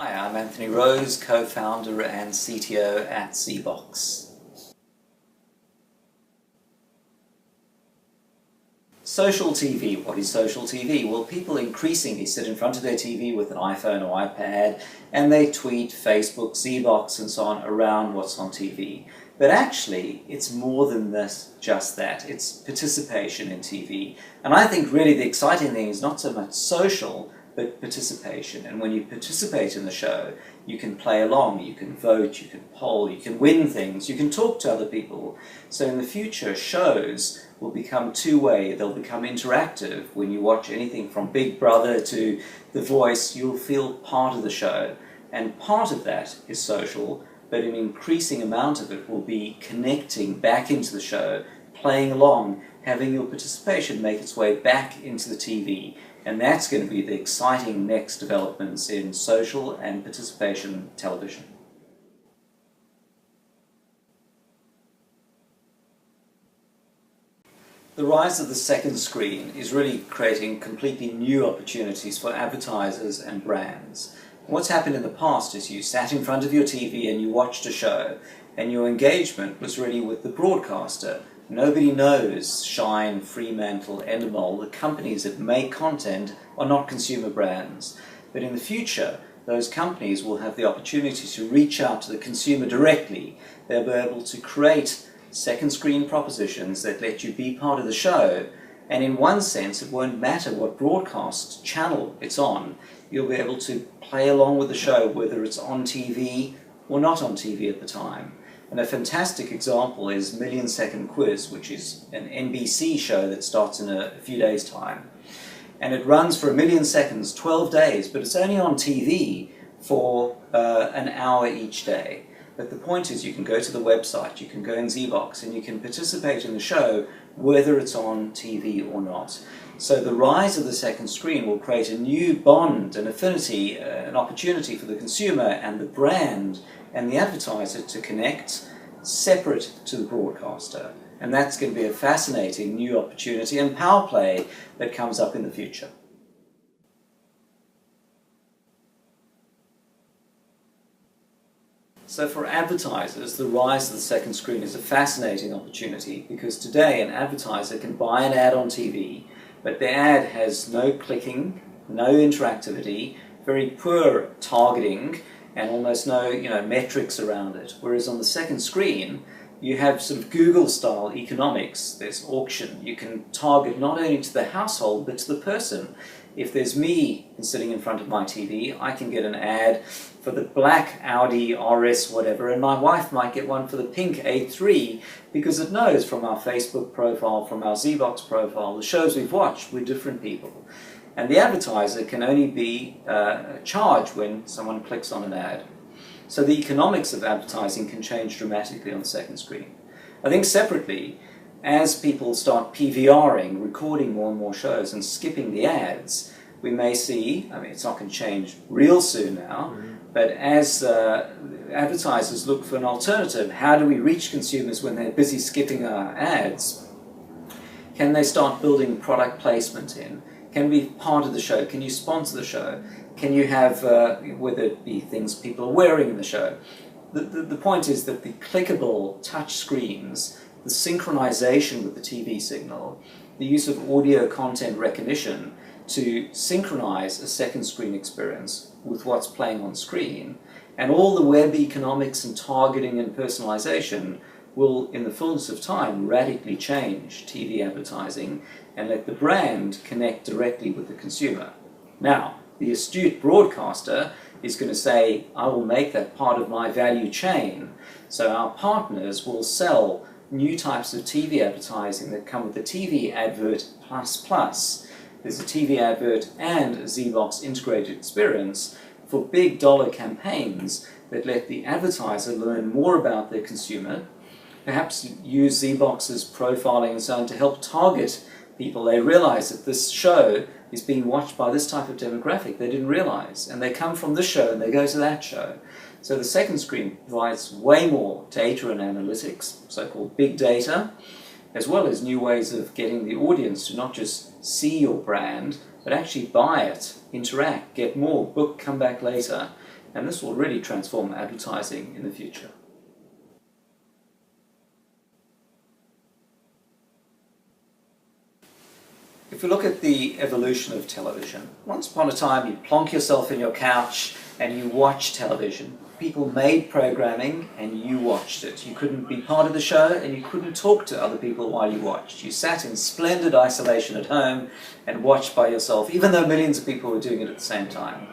Hi, I'm Anthony Rose, co-founder and CTO at zeebox. Social TV. What is social TV? Well, people increasingly sit in front of their TV with an iPhone or iPad and they tweet, Facebook, zeebox and so on around what's on TV. But actually, it's more than this, just that. It's participation in TV. And I think really the exciting thing is not so much social, but participation. And when you participate in the show, you can play along, you can vote, you can poll, you can win things, you can talk to other people. So in the future, shows will become two-way, they'll become interactive. When you watch anything from Big Brother to The Voice, you'll feel part of the show. And part of that is social, but an increasing amount of it will be connecting back into the show, playing along, having your participation make its way back into the TV. And that's going to be the exciting next developments in social and participation television. The rise of the second screen is really creating completely new opportunities for advertisers and brands. What's happened in the past is you sat in front of your TV and you watched a show, and your engagement was really with the broadcaster. Nobody knows Shine, Fremantle, Endemol, the companies that make content are not consumer brands. But in the future, those companies will have the opportunity to reach out to the consumer directly. They'll be able to create second screen propositions that let you be part of the show. And in one sense, it won't matter what broadcast channel it's on. You'll be able to play along with the show, whether it's on TV or not on TV at the time. And a fantastic example is Million Second Quiz, which is an NBC show that starts in a few days' time. And it runs for 1 million seconds, 12 days, but it's only on TV for an hour each day. But the point is you can go to the website, you can go in zeebox, and you can participate in the show whether it's on TV or not. So the rise of the second screen will create a new bond, an affinity, an opportunity for the consumer and the brand and the advertiser to connect separate to the broadcaster. And that's going to be a fascinating new opportunity and power play that comes up in the future. So for advertisers, the rise of the second screen is a fascinating opportunity because today an advertiser can buy an ad on TV, but the ad has no clicking, no interactivity, very poor targeting, and almost no metrics around it. Whereas on the second screen, you have sort of Google-style economics. There's auction. You can target not only to the household, but to the person. If there's me sitting in front of my TV, I can get an ad for the black Audi RS whatever, and my wife might get one for the pink A3 because it knows from our Facebook profile, from our zeebox profile, the shows we've watched, we're different people. And the advertiser can only be charged when someone clicks on an ad. So the economics of advertising can change dramatically on the second screen. I think separately, as people start PVRing, recording more and more shows and skipping the ads, we may see, it's not going to change real soon now, but as advertisers look for an alternative, how do we reach consumers when they're busy skipping our ads? Can they start building product placement in? Can be part of the show? Can you sponsor the show? Can you have, whether it be things people are wearing in the show? The point is that the clickable touch screens, the synchronization with the TV signal, the use of audio content recognition to synchronize a second screen experience with what's playing on screen, and all the web economics and targeting and personalization will, in the fullness of time, radically change TV advertising and let the brand connect directly with the consumer. Now, the astute broadcaster is going to say, I will make that part of my value chain. So our partners will sell new types of TV advertising that come with the TV advert plus. There's a TV advert and a zeebox integrated experience for big dollar campaigns that let the advertiser learn more about their consumer, perhaps use zeebox's profiling and so on to help target people. They realize that this show is being watched by this type of demographic they didn't realize, and they come from this show and they go to that show. So the second screen provides way more data and analytics, so-called big data, as well as new ways of getting the audience to not just see your brand, but actually buy it, interact, get more, book, come back later. and this will really transform advertising in the future. If we look at the evolution of television, once upon a time you plonk yourself in your couch and you watch television. People made programming and you watched it. You couldn't be part of the show and you couldn't talk to other people while you watched. You sat in splendid isolation at home and watched by yourself, even though millions of people were doing it at the same time.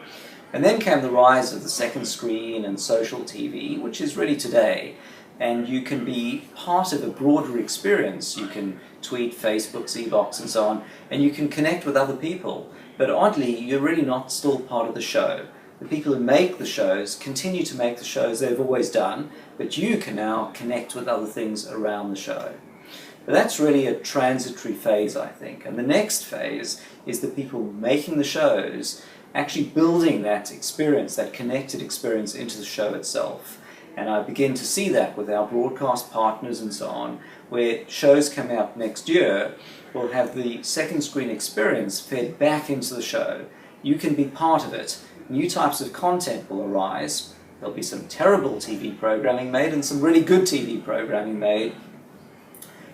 And then came the rise of the second screen and social TV, which is really today. And you can be part of a broader experience. You can tweet, Facebook, zeebox and so on, and you can connect with other people. But oddly, you're really not still part of the show. The people who make the shows continue to make the shows they've always done, but you can now connect with other things around the show. But that's really a transitory phase, I think. And the next phase is the people making the shows actually building that experience, that connected experience into the show itself. And I begin to see that with our broadcast partners and so on, where shows coming up next year will have the second screen experience fed back into the show. You can be part of it. New types of content will arise. There'll be some terrible TV programming made and some really good TV programming made.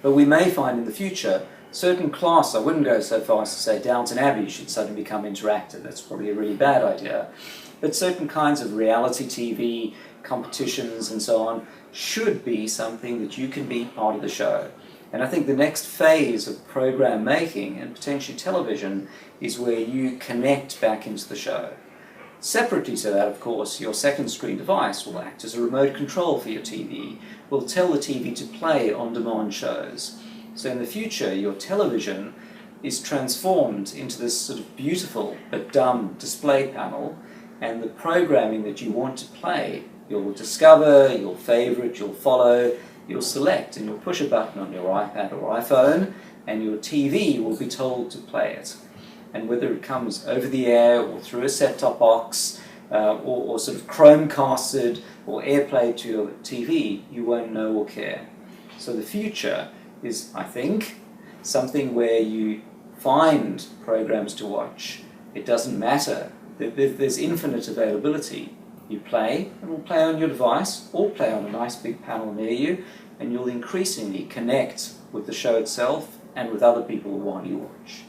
But we may find in the future certain class, I wouldn't go so far as to say Downton Abbey should suddenly become interactive. That's probably a really bad idea. But certain kinds of reality TV, competitions and so on, should be something that you can be part of the show. And I think the next phase of program making and potentially television is where you connect back into the show. Separately to that, of course, your second screen device will act as a remote control for your TV, will tell the TV to play on-demand shows. So in the future, your television is transformed into this sort of beautiful but dumb display panel, and the programming that you want to play, you'll discover, you'll favorite, you'll follow, you'll select, and you'll push a button on your iPad or iPhone, and your TV will be told to play it. And whether it comes over the air or through a set-top box, or sort of Chromecasted or AirPlay to your TV, you won't know or care. So the future is, I think, something where you find programs to watch. It doesn't matter. There's infinite availability. You play, and will play on your device, or play on a nice big panel near you, and you'll increasingly connect with the show itself and with other people while you watch.